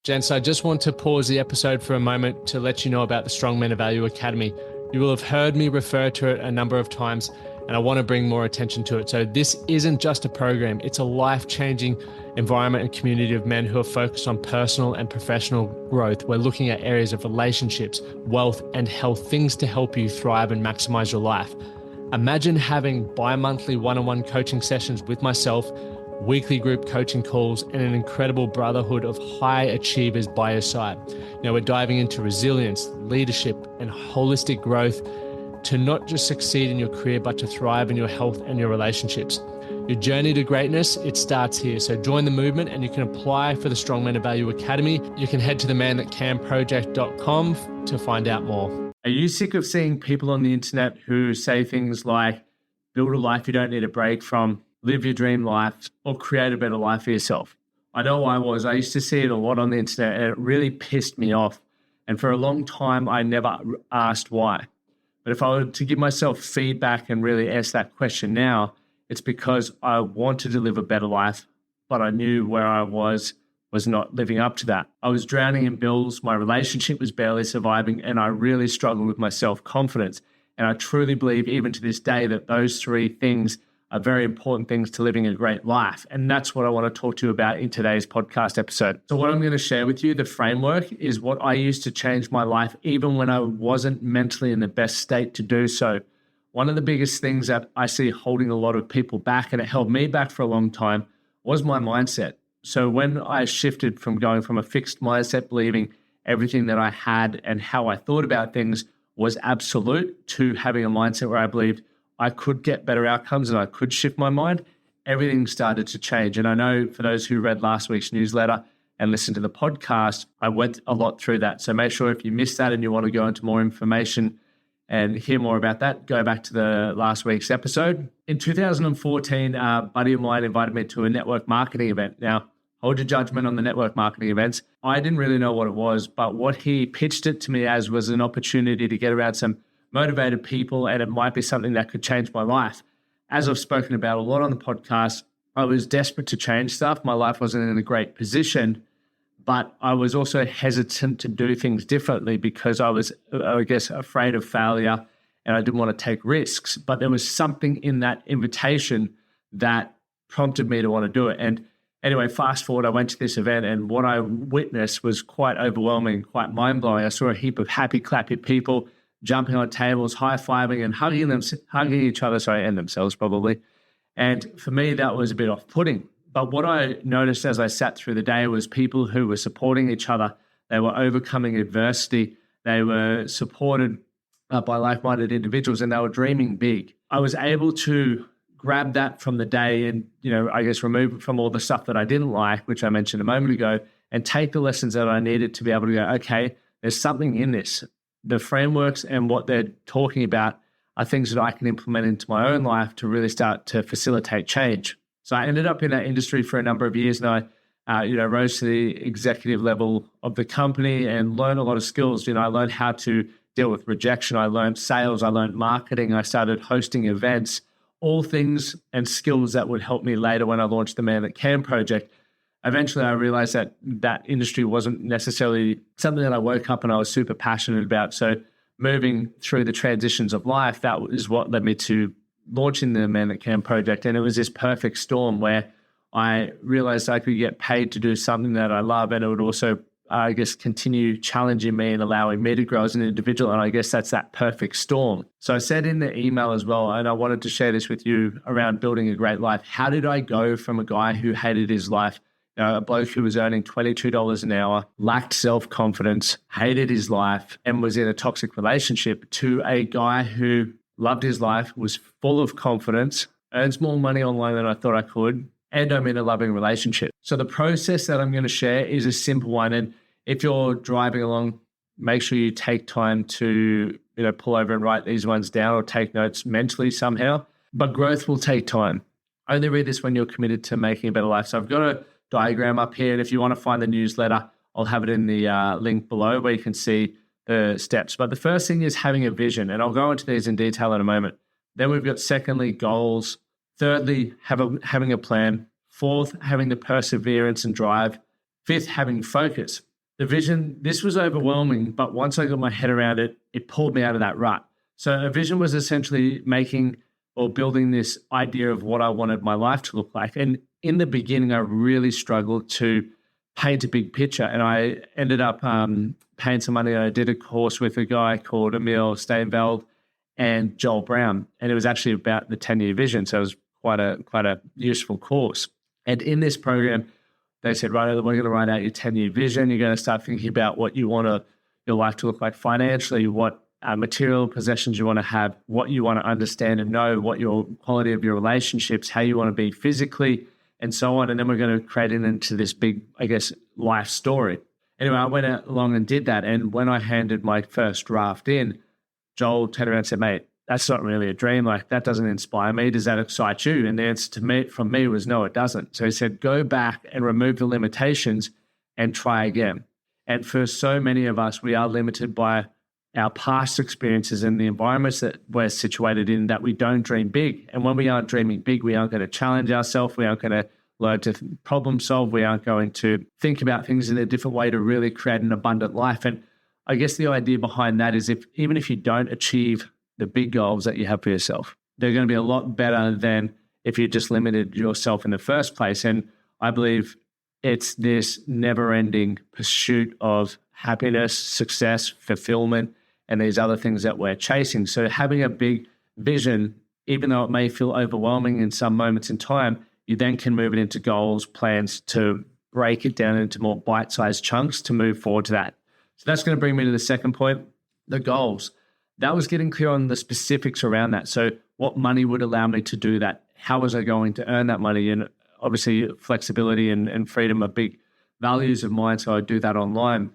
Gents, I just want to pause the episode for a moment to let you know about the Strong Men of Value Academy. You will have heard me refer to it a number of times, and I want to bring more attention to it. So this isn't just a program, it's a life-changing environment and community of men who are focused on personal and professional growth. We're looking at areas of relationships, wealth, and health, things to help you thrive and maximize your life. Imagine having bi-monthly one-on-one coaching sessions with myself, weekly group coaching calls, and an incredible brotherhood of high achievers by your side. Now we're diving into resilience, leadership, and holistic growth to not just succeed in your career, but to thrive in your health and your relationships. Your journey to greatness, it starts here. So join the movement and you can apply for the Strong Men of Value Academy. You can head to themanthatcanproject.com to find out more. Are you sick of seeing people on the internet who say things like, build a life you don't need a break from, live your dream life, or create a better life for yourself? I know I was. I used to see it a lot on the internet and it really pissed me off. And for a long time, I never asked why. But if I were to give myself feedback and really ask that question now, it's because I wanted to live a better life, but I knew where I was not living up to that. I was drowning in bills, my relationship was barely surviving, and I really struggled with my self-confidence. And I truly believe even to this day that those three things are very important things to living a great life. And that's what I want to talk to you about in today's podcast episode. So what I'm going to share with you, the framework, is what I used to change my life even when I wasn't mentally in the best state to do so. One of the biggest things that I see holding a lot of people back, and it held me back for a long time, was my mindset. So when I shifted from going from a fixed mindset, believing everything that I had and how I thought about things was absolute, to having a mindset where I believed I could get better outcomes and I could shift my mind, everything started to change. And I know for those who read last week's newsletter and listened to the podcast, I went a lot through that. So make sure if you missed that and you want to go into more information and hear more about that, go back to the last week's episode. In 2014, a buddy of mine invited me to a network marketing event. Now, hold your judgment on the network marketing events. I didn't really know what it was, but what he pitched it to me as was an opportunity to get around some motivated people, and it might be something that could change my life. As I've spoken about a lot on the podcast, I was desperate to change stuff. My life wasn't in a great position, but I was also hesitant to do things differently because I was, I guess, afraid of failure and I didn't want to take risks. But there was something in that invitation that prompted me to want to do it. And anyway, fast forward, I went to this event and what I witnessed was quite overwhelming, quite mind-blowing. I saw a heap of happy, clappy people jumping on tables, high-fiving and hugging each other, and themselves probably. And for me, that was a bit off-putting. But what I noticed as I sat through the day was people who were supporting each other. They were overcoming adversity. They were supported by like-minded individuals, and they were dreaming big. I was able to grab that from the day and, I guess remove it from all the stuff that I didn't like, which I mentioned a moment ago, and take the lessons that I needed to be able to go, okay, there's something in this. The frameworks and what they're talking about are things that I can implement into my own life to really start to facilitate change. So I ended up in that industry for a number of years, and I rose to the executive level of the company and learned a lot of skills. I learned how to deal with rejection. I learned sales. I learned marketing. I started hosting events, all things and skills that would help me later when I launched the Man That Can project. Eventually, I realized that that industry wasn't necessarily something that I woke up and I was super passionate about. So moving through the transitions of life, that is what led me to launching the Man That Can project. And it was this perfect storm where I realized I could get paid to do something that I love, and it would also, continue challenging me and allowing me to grow as an individual. And I guess that's that perfect storm. So I said in the email as well, and I wanted to share this with you around building a great life. How did I go from a guy who hated his life, a bloke who was earning $22 an hour, lacked self-confidence, hated his life, and was in a toxic relationship, to a guy who loved his life, was full of confidence, earns more money online than I thought I could, and I'm in a loving relationship? So the process that I'm going to share is a simple one. And if you're driving along, make sure you take time to pull over and write these ones down or take notes mentally somehow. But growth will take time. Only read this when you're committed to making a better life. So I've got a diagram up here, and if you want to find the newsletter, I'll have it in the link below where you can see the steps. But the first thing is having a vision, and I'll go into these in detail in a moment. Then we've got secondly, goals. Thirdly, having a plan. Fourth, having the perseverance and drive. Fifth, having focus. The vision, this was overwhelming, but once I got my head around it, it pulled me out of that rut. So a vision was essentially making or building this idea of what I wanted my life to look like. And in the beginning, I really struggled to paint a big picture. And I ended up paying some money. I did a course with a guy called Emil Steinveld and Joel Brown. And it was actually about the 10-year vision. So it was quite a useful course. And in this program, they said, right, we're going to write out your 10-year vision. You're going to start thinking about what you want your life to look like financially, what material possessions you want to have, what you want to understand and know, what your quality of your relationships, how you want to be physically, and so on. And then we're going to create it into this big, I guess, life story. Anyway, I went out along and did that. And when I handed my first draft in, Joel turned around and said, mate, that's not really a dream. Like, that doesn't inspire me. Does that excite you? And the answer from me was, no, it doesn't. So he said, go back and remove the limitations and try again. And for so many of us, we are limited by our past experiences and the environments that we're situated in, that we don't dream big. And when we aren't dreaming big, we aren't going to challenge ourselves. We aren't going to learn to problem solve. We aren't going to think about things in a different way to really create an abundant life. And I guess the idea behind that is, even if you don't achieve the big goals that you have for yourself, they're going to be a lot better than if you just limited yourself in the first place. And I believe it's this never-ending pursuit of happiness, success, fulfillment, and these other things that we're chasing. So having a big vision, even though it may feel overwhelming in some moments in time, you then can move it into goals, plans to break it down into more bite-sized chunks to move forward to that. So that's going to bring me to the second point, the goals. That was getting clear on the specifics around that. So what money would allow me to do that? How was I going to earn that money? And obviously flexibility and freedom are big values of mine, so I do that online.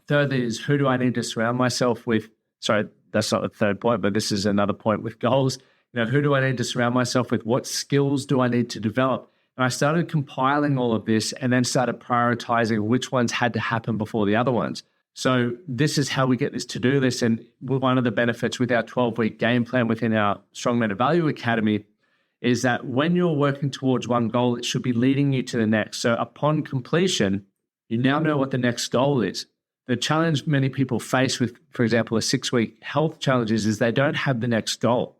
Third is, who do I need to surround myself with? Sorry, that's not the third point, but this is another point with goals. Who do I need to surround myself with? What skills do I need to develop? And I started compiling all of this and then started prioritizing which ones had to happen before the other ones. So this is how we get this to-do list. And one of the benefits with our 12-week game plan within our Strong Men of Value Academy is that when you're working towards one goal, it should be leading you to the next. So upon completion, you now know what the next goal is. The challenge many people face with, for example, a 6-week health challenge is they don't have the next goal,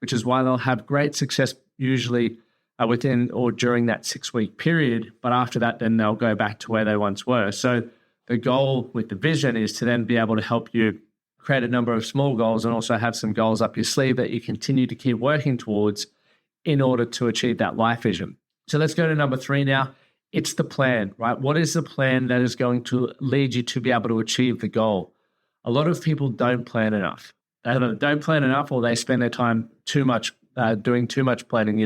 which is why they'll have great success usually within or during that 6-week period. But after that, then they'll go back to where they once were. So the goal with the vision is to then be able to help you create a number of small goals and also have some goals up your sleeve that you continue to keep working towards in order to achieve that life vision. So let's go to number 3 now. It's the plan, right? What is the plan that is going to lead you to be able to achieve the goal? A lot of people don't plan enough. They don't plan enough, or they spend their time too much doing too much planning,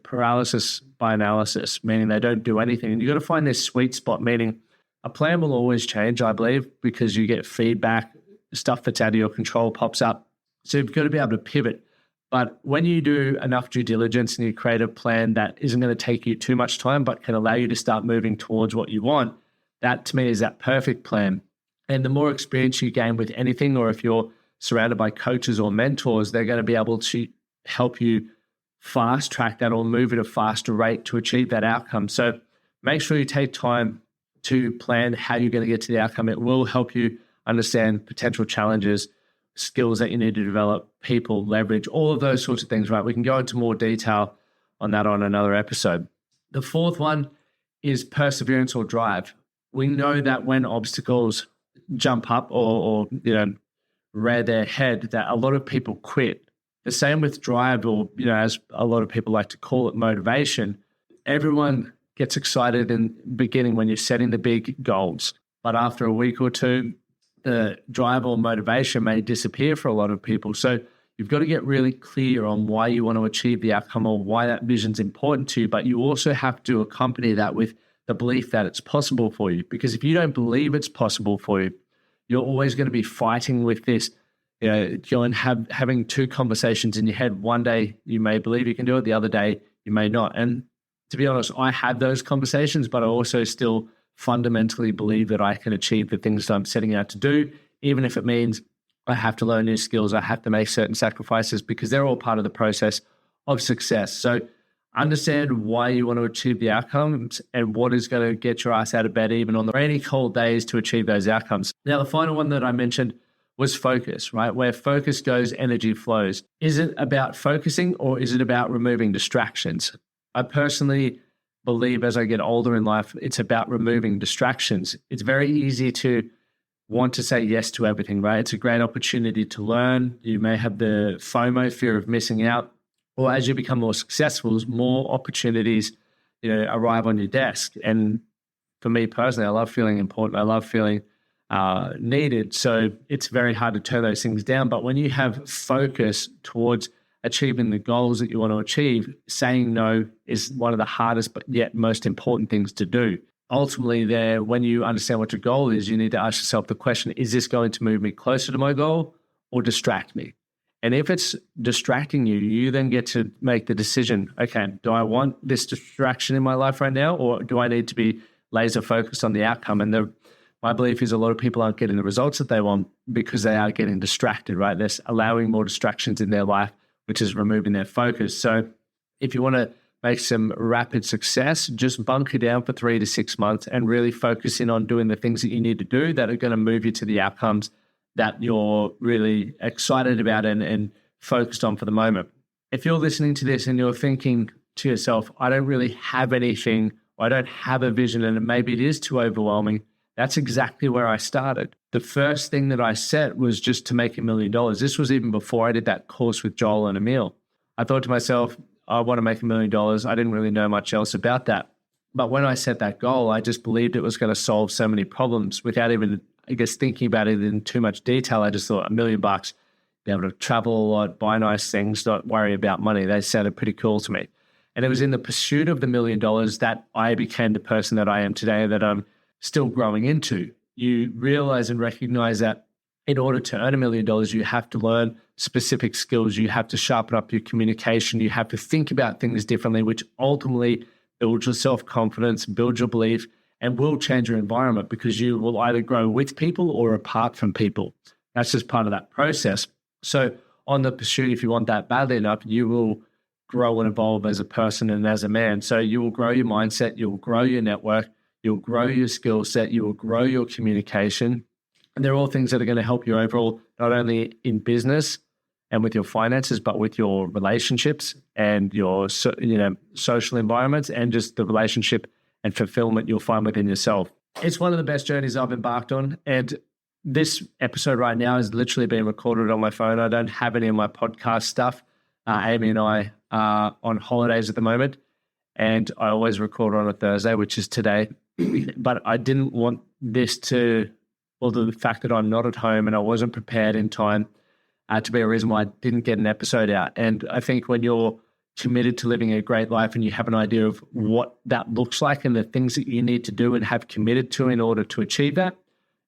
paralysis by analysis, meaning they don't do anything. And you've got to find this sweet spot, meaning a plan will always change, I believe, because you get feedback, stuff that's out of your control pops up. So you've got to be able to pivot. But when you do enough due diligence and you create a plan that isn't going to take you too much time, but can allow you to start moving towards what you want, that to me is that perfect plan. And the more experience you gain with anything, or if you're surrounded by coaches or mentors, they're going to be able to help you fast track that or move at a faster rate to achieve that outcome. So make sure you take time to plan how you're going to get to the outcome. It will help you understand potential challenges, skills that you need to develop, people, leverage, all of those sorts of things, right? We can go into more detail on that on another episode. The fourth one is perseverance or drive. We know that when obstacles jump up or rear their head, that a lot of people quit. The same with drive, or, as a lot of people like to call it, motivation. Everyone gets excited in the beginning when you're setting the big goals. But after a week or two, the drive or motivation may disappear for a lot of people. So you've got to get really clear on why you want to achieve the outcome or why that vision's important to you. But you also have to accompany that with the belief that it's possible for you. Because if you don't believe it's possible for you, you're always going to be fighting with this. You're having two conversations in your head. One day you may believe you can do it, the other day you may not. And to be honest, I had those conversations, but I also still fundamentally believe that I can achieve the things that I'm setting out to do, even if it means I have to learn new skills, I have to make certain sacrifices, because they're all part of the process of success. So Understand why you want to achieve the outcomes and what is going to get your ass out of bed even on the rainy, cold days to achieve those outcomes. Now, the final one that I mentioned was focus, right? Where focus goes, energy flows. Is it about focusing or is it about removing distractions? I personally believe as I get older in life, it's about removing distractions. It's very easy to want to say yes to everything, right? It's a great opportunity to learn. You may have the FOMO, fear of missing out, or as you become more successful, more opportunities, arrive on your desk. And for me personally, I love feeling important. I love feeling needed. So it's very hard to turn those things down. But when you have focus towards achieving the goals that you want to achieve, saying no is one of the hardest but yet most important things to do. Ultimately, when you understand what your goal is, you need to ask yourself the question, is this going to move me closer to my goal or distract me? And if it's distracting you, you then get to make the decision, okay, do I want this distraction in my life right now, or do I need to be laser focused on the outcome? And my belief is a lot of people aren't getting the results that they want because they are getting distracted, right? They're allowing more distractions in their life, which is removing their focus. So if you want to make some rapid success, just bunker down for 3 to 6 months and really focus in on doing the things that you need to do that are going to move you to the outcomes that you're really excited about and focused on for the moment. If you're listening to this and you're thinking to yourself, I don't really have anything, or I don't have a vision, and maybe it is too overwhelming, that's exactly where I started. The first thing that I set was just to make $1 million. This was even before I did that course with Joel and Emil. I thought to myself, I want to make $1 million. I didn't really know much else about that. But when I set that goal, I just believed it was going to solve so many problems without even, thinking about it in too much detail. I just thought $1 million, be able to travel a lot, buy nice things, not worry about money. They sounded pretty cool to me. And it was in the pursuit of the $1 million that I became the person that I am today, that I'm still growing into. You realize and recognize that in order to earn $1 million, you have to learn specific skills. You have to sharpen up your communication. You have to think about things differently, which ultimately builds your self-confidence, builds your belief, and will change your environment, because you will either grow with people or apart from people. That's just part of that process. So on the pursuit, if you want that badly enough, you will grow and evolve as a person and as a man. So you will grow your mindset, you will grow your network, you'll grow your skill set, you will grow your communication. And they're all things that are going to help you overall, not only in business and with your finances, but with your relationships and your social environments, and just the relationship and fulfillment you'll find within yourself. It's one of the best journeys I've embarked on. And this episode right now is literally being recorded on my phone. I don't have any of my podcast stuff. Amy and I are on holidays at the moment, and I always record on a Thursday, which is today. But I didn't want this the fact that I'm not at home and I wasn't prepared in time to be a reason why I didn't get an episode out. And I think when you're committed to living a great life and you have an idea of what that looks like and the things that you need to do and have committed to in order to achieve that,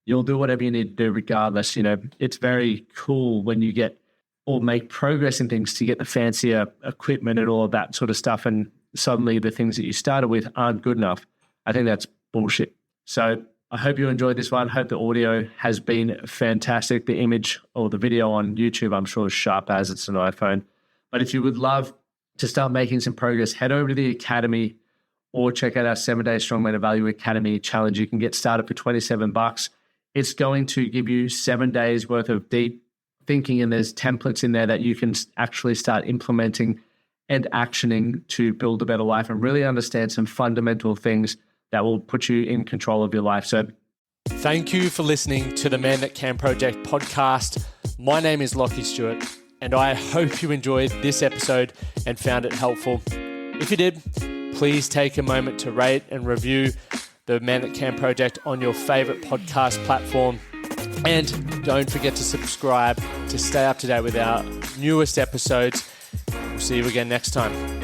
you'll do whatever you need to do regardless. It's very cool when you get or make progress in things to get the fancier equipment and all of that sort of stuff, and suddenly the things that you started with aren't good enough. I think that's bullshit. So I hope you enjoyed this one. I hope the audio has been fantastic. The image or the video on YouTube, I'm sure, is sharp as it's an iPhone. But if you would love to start making some progress, head over to the Academy or check out our 7-day Strong Man of Value Academy challenge. You can get started for $27. It's going to give you 7 days worth of deep thinking, and there's templates in there that you can actually start implementing and actioning to build a better life and really understand some fundamental things that will put you in control of your life. So thank you for listening to the Man That Can Project podcast. My name is Lachlan Stuart, and I hope you enjoyed this episode and found it helpful. If you did, please take a moment to rate and review the Man That Can Project on your favorite podcast platform. And don't forget to subscribe to stay up to date with our newest episodes. We'll see you again next time.